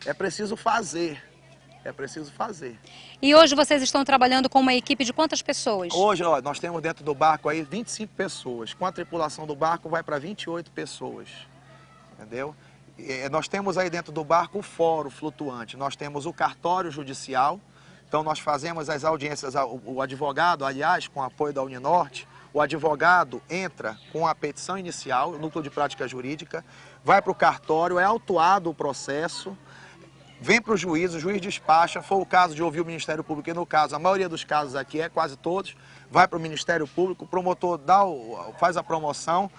É preciso fazer. É preciso fazer. E hoje vocês estão trabalhando com uma equipe de quantas pessoas? Hoje, ó, nós temos dentro do barco aí 25 pessoas. Com a tripulação do barco vai para 28 pessoas. Entendeu? Nós temos aí dentro do barco o fórum flutuante. Nós temos o cartório judicial. Então nós fazemos as audiências, o advogado, aliás, com apoio da Uninorte, o advogado entra com a petição inicial, o núcleo de prática jurídica, vai para o cartório, é autuado o processo, vem para o juiz despacha, foi o caso de ouvir o Ministério Público, e no caso, a maioria dos casos aqui, quase todos, vai para o Ministério Público, o promotor faz a promoção,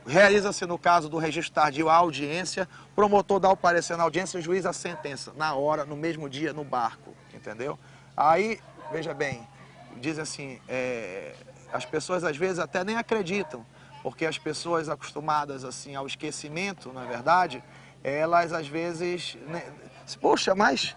realiza-se no caso do registro tardio a audiência, o promotor dá o parecer na audiência, o juiz a sentença, na hora, no mesmo dia, no barco, entendeu? Aí, veja bem, dizem assim, as pessoas às vezes até nem acreditam, porque as pessoas acostumadas assim ao esquecimento, na verdade, elas às vezes, né, poxa, mas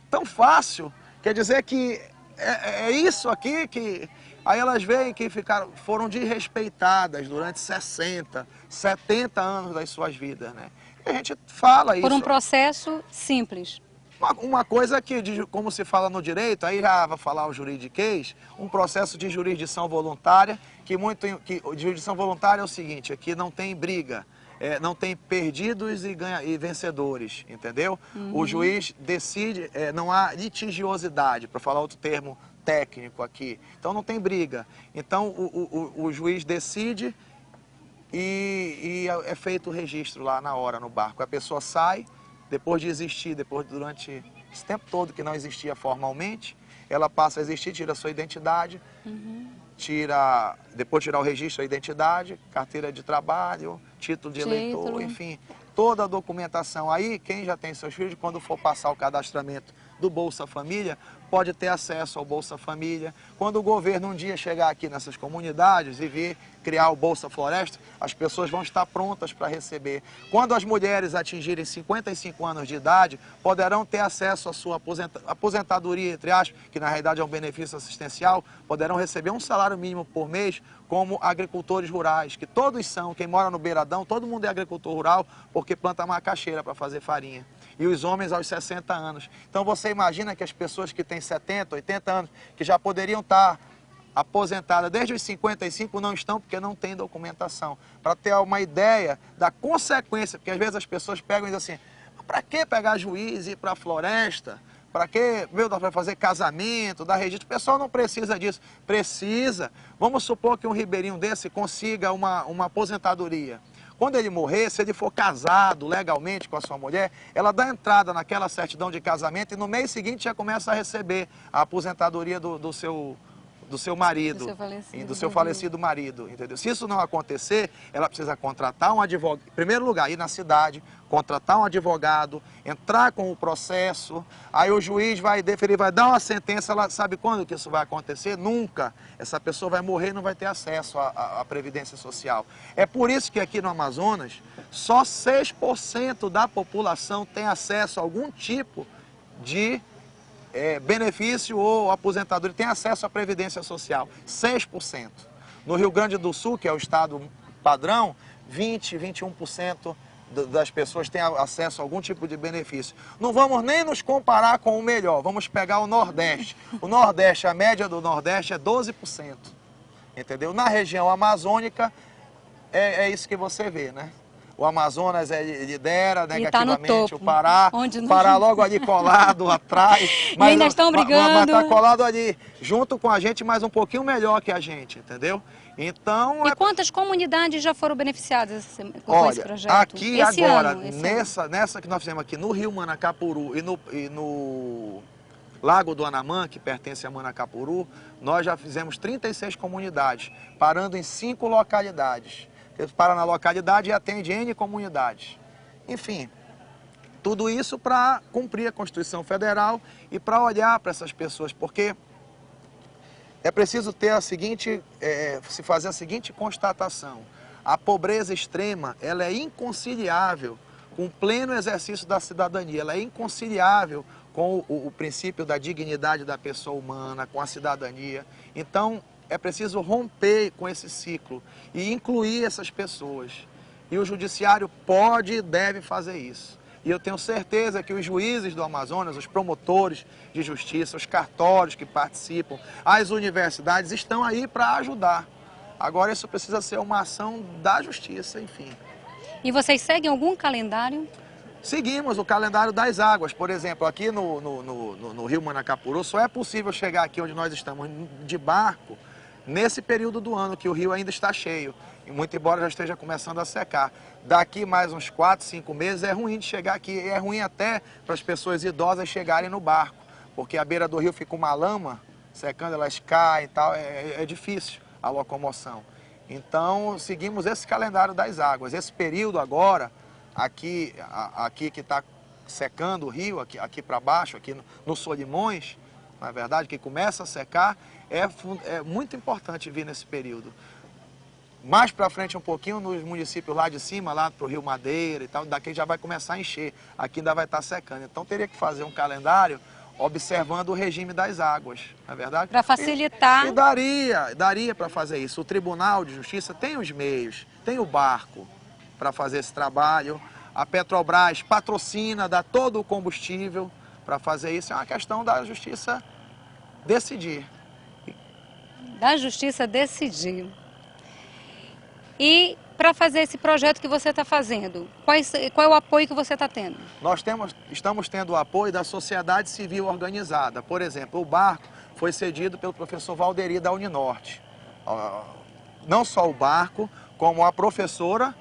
tão fácil, quer dizer que é isso aqui que... Aí elas veem que foram desrespeitadas durante 60, 70 anos das suas vidas, né? E a gente fala isso. Por um processo simples. Uma coisa que, como se fala no direito, aí já vai falar o juridiquês, um processo de jurisdição voluntária, jurisdição voluntária é o seguinte, aqui não tem briga, não tem perdidos e vencedores, entendeu? O juiz decide, não há litigiosidade, para falar outro termo técnico aqui, então não tem briga. Então o juiz decide e é feito o registro lá na hora no barco, a pessoa sai. Depois de existir, durante esse tempo todo que não existia formalmente, ela passa a existir, tira a sua identidade, depois tirar o registro, a identidade, carteira de trabalho, título de eleitor, enfim, toda a documentação. Aí, quem já tem seus filhos, quando for passar o cadastramento do Bolsa Família, pode ter acesso ao Bolsa Família. Quando o governo um dia chegar aqui nessas comunidades e vir criar o Bolsa Floresta, as pessoas vão estar prontas para receber. Quando as mulheres atingirem 55 anos de idade, poderão ter acesso à sua aposentadoria, entre aspas, que na realidade é um benefício assistencial, poderão receber um salário mínimo por mês como agricultores rurais, que todos são, quem mora no Beiradão, todo mundo é agricultor rural, porque planta macaxeira para fazer farinha. E os homens aos 60 anos. Então você imagina que as pessoas que têm 70, 80 anos, que já poderiam estar aposentadas desde os 55, não estão porque não tem documentação. Para ter uma ideia da consequência, porque às vezes as pessoas pegam e dizem assim, para que pegar juiz e ir para a floresta? Para que, meu Deus, vai fazer casamento, dar registro? O pessoal não precisa disso. Precisa. Vamos supor que um ribeirinho desse consiga uma aposentadoria. Quando ele morrer, se ele for casado legalmente com a sua mulher, ela dá entrada naquela certidão de casamento e no mês seguinte já começa a receber a aposentadoria do seu marido, do seu falecido marido, entendeu? Se isso não acontecer, ela precisa contratar um advogado, em primeiro lugar, ir na cidade, contratar um advogado, entrar com o processo, aí o juiz vai deferir, vai dar uma sentença, ela sabe quando que isso vai acontecer? Nunca. Essa pessoa vai morrer e não vai ter acesso à Previdência Social. É por isso que aqui no Amazonas, só 6% da população tem acesso a algum tipo de benefício ou aposentadoria, tem acesso à Previdência Social, 6%. No Rio Grande do Sul, que é o estado padrão, 20, 21% das pessoas têm acesso a algum tipo de benefício. Não vamos nem nos comparar com o melhor, vamos pegar o Nordeste. O Nordeste, a média do Nordeste é 12%, entendeu? Na região amazônica, é isso que você vê, né? O Amazonas lidera negativamente, tá o Pará, Pará logo ali colado atrás. Mas ainda estão brigando. Mas está colado ali, junto com a gente, mas um pouquinho melhor que a gente, entendeu? Então... E quantas comunidades já foram beneficiadas com esse projeto? Aqui agora, nessa que nós fizemos aqui no Rio Manacapuru e no Lago do Anamã, que pertence a Manacapuru, nós já fizemos 36 comunidades, parando em 5 localidades. Eles param na localidade e atendem N comunidades. Enfim, tudo isso para cumprir a Constituição Federal e para olhar para essas pessoas, porque é preciso ter se fazer a seguinte constatação. A pobreza extrema, ela é inconciliável com o pleno exercício da cidadania, ela é inconciliável com o princípio da dignidade da pessoa humana, com a cidadania. Então, é preciso romper com esse ciclo e incluir essas pessoas. E o judiciário pode e deve fazer isso. E eu tenho certeza que os juízes do Amazonas, os promotores de justiça, os cartórios que participam, as universidades estão aí para ajudar. Agora isso precisa ser uma ação da justiça, enfim. E vocês seguem algum calendário? Seguimos o calendário das águas. Por exemplo, aqui no Rio Manacapuru, só é possível chegar aqui onde nós estamos de barco nesse período do ano que o rio ainda está cheio. E muito embora já esteja começando a secar. Daqui mais uns 4, 5 meses é ruim de chegar aqui. É ruim até para as pessoas idosas chegarem no barco. Porque a beira do rio fica uma lama, secando, elas caem e tal. É difícil a locomoção. Então, seguimos esse calendário das águas. Esse período agora, aqui que está secando o rio, aqui para baixo, aqui no Solimões, na verdade, que começa a secar, é muito importante vir nesse período. Mais para frente um pouquinho, nos municípios lá de cima, lá para o Rio Madeira e tal, daqui já vai começar a encher, aqui ainda vai estar secando. Então teria que fazer um calendário observando o regime das águas, não é verdade? Para facilitar. E daria para fazer isso. O Tribunal de Justiça tem os meios, tem o barco para fazer esse trabalho. A Petrobras patrocina, dá todo o combustível para fazer isso. É uma questão da Justiça decidir. Da Justiça decidir. E para fazer esse projeto que você está fazendo, qual é o apoio que você está tendo? Nós estamos tendo o apoio da sociedade civil organizada. Por exemplo, o barco foi cedido pelo professor Valderi da Uninorte. Não só o barco, como a professora,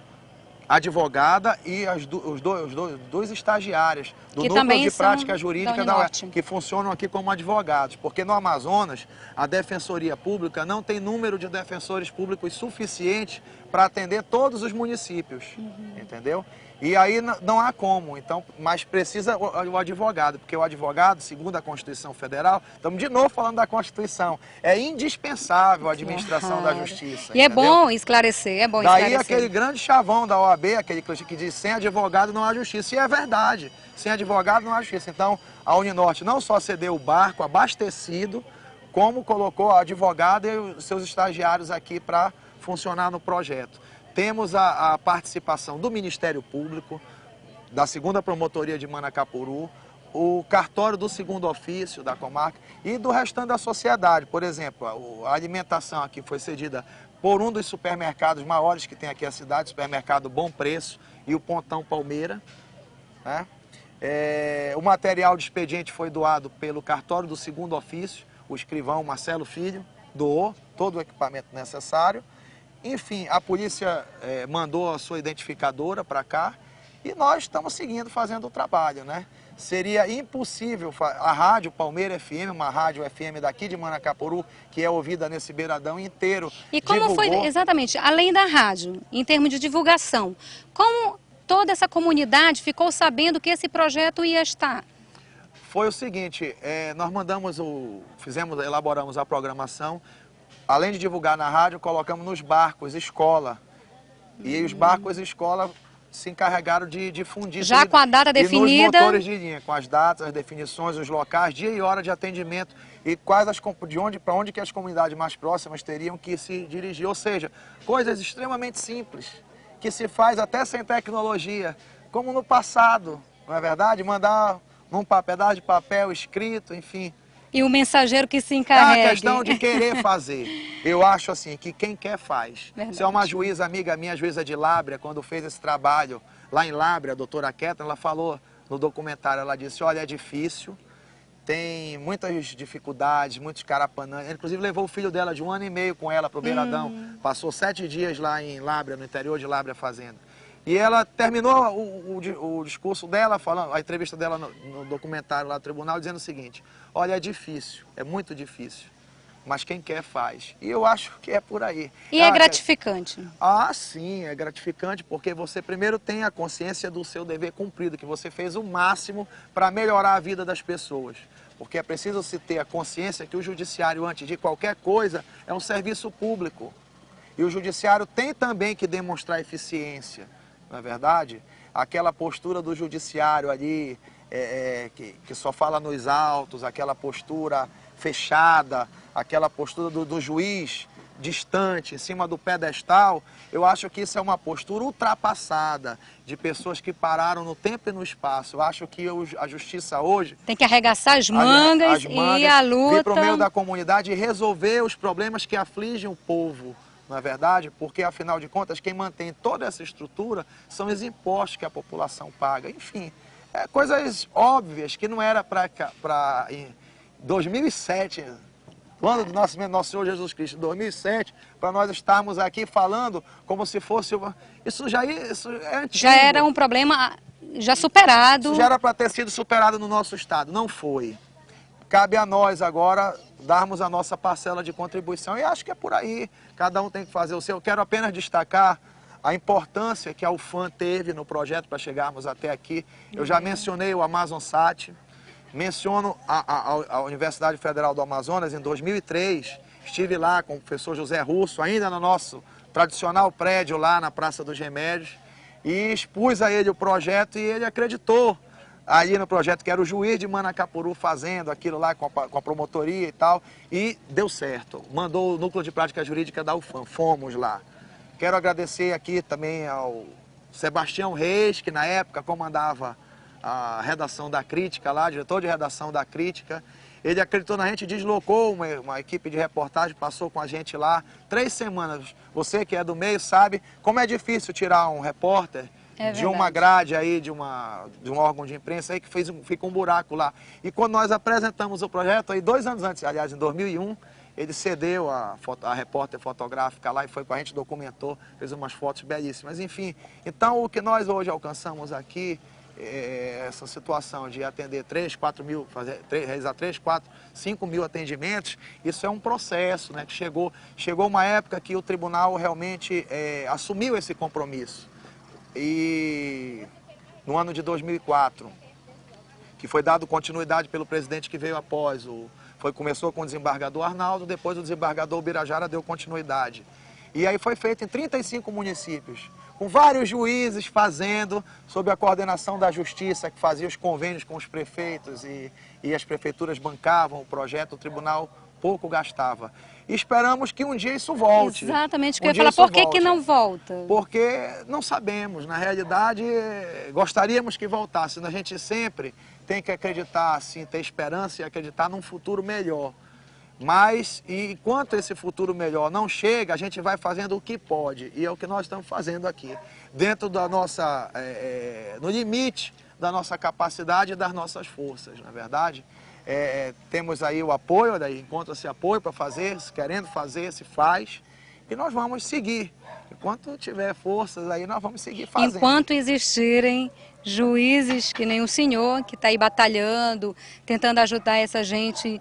advogada e os dois estagiários do Núcleo de Prática Jurídica da UERJ, que funcionam aqui como advogados. Porque no Amazonas, a Defensoria Pública não tem número de defensores públicos suficiente para atender todos os municípios, entendeu? E aí não há como, então, mas precisa o advogado, porque o advogado, segundo a Constituição Federal, estamos de novo falando da Constituição, é indispensável a administração da justiça. E entendeu? É bom esclarecer, Daí aquele grande chavão da OAB, aquele que diz sem advogado não há justiça, e é verdade, sem advogado não há justiça. Então, a Uninorte não só cedeu o barco abastecido, como colocou a advogada e os seus estagiários aqui para funcionar no projeto. Temos a participação do Ministério Público, da 2ª Promotoria de Manacapuru, o cartório do 2º ofício da comarca e do restante da sociedade. Por exemplo, a alimentação aqui foi cedida por um dos supermercados maiores que tem aqui a cidade, o supermercado Bom Preço e o Pontão Palmeira, né? O material de expediente foi doado pelo cartório do 2º ofício, o escrivão Marcelo Filho doou todo o equipamento necessário. Enfim, a polícia mandou a sua identificadora para cá e nós estamos seguindo, fazendo o trabalho, né? Seria impossível, a Rádio Palmeira FM, uma rádio FM daqui de Manacapuru, que é ouvida nesse beiradão inteiro. E como foi, exatamente, além da rádio, em termos de divulgação, como toda essa comunidade ficou sabendo que esse projeto ia estar? Foi o seguinte, nós elaboramos a programação. Além de divulgar na rádio, colocamos nos barcos escola. E os barcos escola se encarregaram de difundir. Já com a data definida? E nos motores de linha, com as datas, as definições, os locais, dia e hora de atendimento e para onde que as comunidades mais próximas teriam que se dirigir. Ou seja, coisas extremamente simples, que se faz até sem tecnologia, como no passado, não é verdade? Mandar num pedaço de papel escrito, enfim. E o mensageiro que se encarregue. É uma questão de querer fazer. Eu acho assim, que quem quer faz. Verdade. Se é uma juíza, amiga minha, a juíza de Lábrea, quando fez esse trabalho lá em Lábrea, a doutora Ketra, ela falou no documentário, ela disse, olha, é difícil, tem muitas dificuldades, muitos carapanãs. Ela, inclusive, levou o filho dela de 1 ano e meio com ela para o Beiradão. Passou 7 dias lá em Lábrea, no interior de Lábrea, fazendo. E ela terminou o discurso dela, a entrevista dela no documentário lá do tribunal, dizendo o seguinte, olha, é difícil, é muito difícil, mas quem quer faz. E eu acho que é por aí. E é gratificante? Sim, é gratificante, porque você primeiro tem a consciência do seu dever cumprido, que você fez o máximo para melhorar a vida das pessoas. Porque é preciso se ter a consciência que o judiciário, antes de qualquer coisa, é um serviço público. E o judiciário tem também que demonstrar eficiência. Não é verdade? Aquela postura do judiciário ali, que só fala nos autos, aquela postura fechada, aquela postura do juiz distante, em cima do pedestal, eu acho que isso é uma postura ultrapassada de pessoas que pararam no tempo e no espaço. Eu acho que a justiça hoje... Tem que arregaçar as mangas e a luta... vir para o meio da comunidade e resolver os problemas que afligem o povo, não é verdade? Porque, afinal de contas, quem mantém toda essa estrutura são os impostos que a população paga. Enfim, coisas óbvias que não era para... Em 2007... Quando do nosso Senhor Jesus Cristo, em 2007, para nós estarmos aqui falando como se fosse... Isso é antigo. Já era um problema já superado. Isso já era para ter sido superado no nosso estado, não foi. Cabe a nós agora darmos a nossa parcela de contribuição e acho que é por aí. Cada um tem que fazer o seu. Eu quero apenas destacar a importância que a UFAM teve no projeto para chegarmos até aqui. Eu já mencionei o AmazonSat. Menciono a Universidade Federal do Amazonas, em 2003, estive lá com o professor José Russo, ainda no nosso tradicional prédio lá na Praça dos Remédios, e expus a ele o projeto e ele acreditou ali no projeto, que era o juiz de Manacapuru fazendo aquilo lá com a promotoria e tal, e deu certo. Mandou o Núcleo de Prática Jurídica da UFAM, fomos lá. Quero agradecer aqui também ao Sebastião Reis, que na época comandava a redação da Crítica lá, diretor de redação da Crítica. Ele acreditou na gente, deslocou uma equipe de reportagem, passou com a gente lá 3 semanas. Você que é do meio sabe como é difícil tirar um repórter de uma grade aí, de um órgão de imprensa aí que fica um buraco lá. E quando nós apresentamos o projeto, aí 2 anos antes, aliás, em 2001, ele cedeu a repórter fotográfica lá e foi com a gente, documentou, fez umas fotos belíssimas. Enfim, então o que nós hoje alcançamos aqui, essa situação de atender 3, 4 mil, realizar 3, 4, 5 mil atendimentos, isso é um processo, né, que chegou uma época que o tribunal realmente assumiu esse compromisso. E no ano de 2004, que foi dado continuidade pelo presidente que veio após, começou com o desembargador Arnaldo, depois o desembargador Birajara deu continuidade. E aí foi feito em 35 municípios, com vários juízes fazendo, sob a coordenação da Justiça, que fazia os convênios com os prefeitos e as prefeituras bancavam o projeto, o tribunal pouco gastava. E esperamos que um dia isso volte. Exatamente, que eu ia falar, por que não volta? Porque não sabemos, na realidade, gostaríamos que voltasse. A gente sempre tem que acreditar, assim, ter esperança e acreditar num futuro melhor. Mas, enquanto esse futuro melhor não chega, a gente vai fazendo o que pode. E é o que nós estamos fazendo aqui. Dentro da nossa, no limite da nossa capacidade e das nossas forças, na verdade. Temos aí o apoio, daí encontra-se apoio para fazer, querendo fazer, se faz. E nós vamos seguir. Enquanto tiver forças aí, nós vamos seguir fazendo. Enquanto existirem juízes que nem o senhor, que está aí batalhando, tentando ajudar essa gente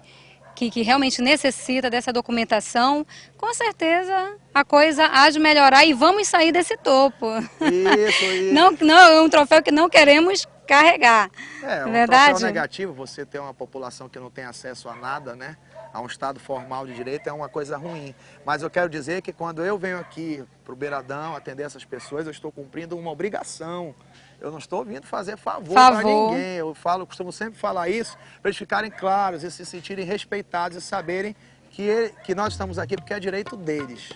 que realmente necessita dessa documentação, com certeza a coisa há de melhorar e vamos sair desse topo. Isso. Não, é um troféu que não queremos carregar. É um verdade? troféu negativo, você ter uma população que não tem acesso a nada, né? A um Estado formal de direito é uma coisa ruim. Mas eu quero dizer que quando eu venho aqui para o Beiradão atender essas pessoas, eu estou cumprindo uma obrigação. Eu não estou vindo fazer favor para ninguém. Eu costumo sempre falar isso para eles ficarem claros e se sentirem respeitados e saberem que nós estamos aqui porque é direito deles.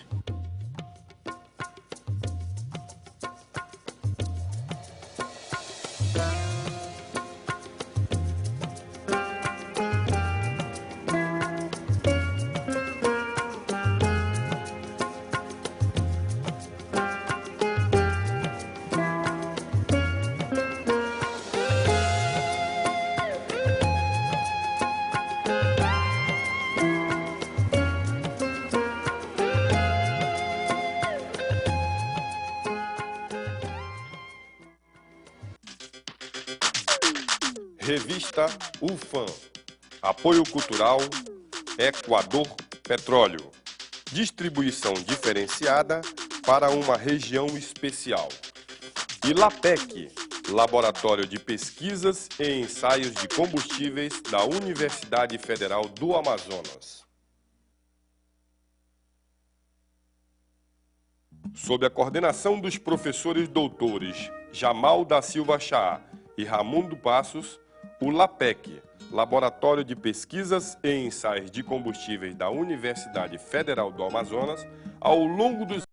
Revista UFAM. Apoio cultural Equador Petróleo. Distribuição diferenciada para uma região especial. E LAPEC, Laboratório de Pesquisas e Ensaios de Combustíveis da Universidade Federal do Amazonas. Sob a coordenação dos professores doutores Jamal da Silva Chá e Ramundo Passos, o LAPEC, Laboratório de Pesquisas e Ensaios de Combustíveis da Universidade Federal do Amazonas, ao longo dos